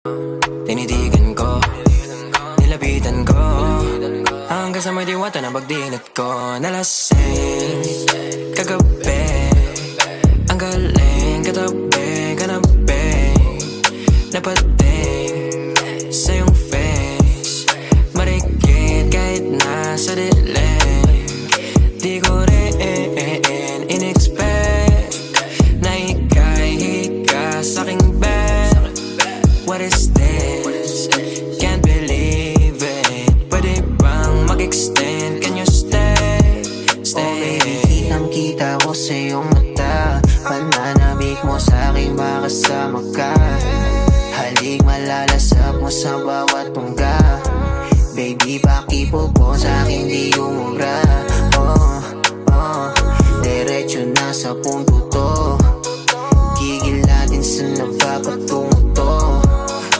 Tinitigan ko, nilapitan ko, hanggang sa may diwata na pagdilat ko. Nalasing kagabi, ang galing katabi, kanabi, napating sa iyong face, marikit kahit nasa dilim. Di ko rin in-expect na ika'y hika sa'king bed. What is this? Can't believe it. Pwede bang mag-extend? Can you stay? Stay. Oh baby, kitang-kita ko sa iyong mata. Pananabik mo sa'king makasama ka. Halik malalasap mo sa bawat tungga. Baby, pakipo po sa'kin di umubra. Oh, diretso na sa punto.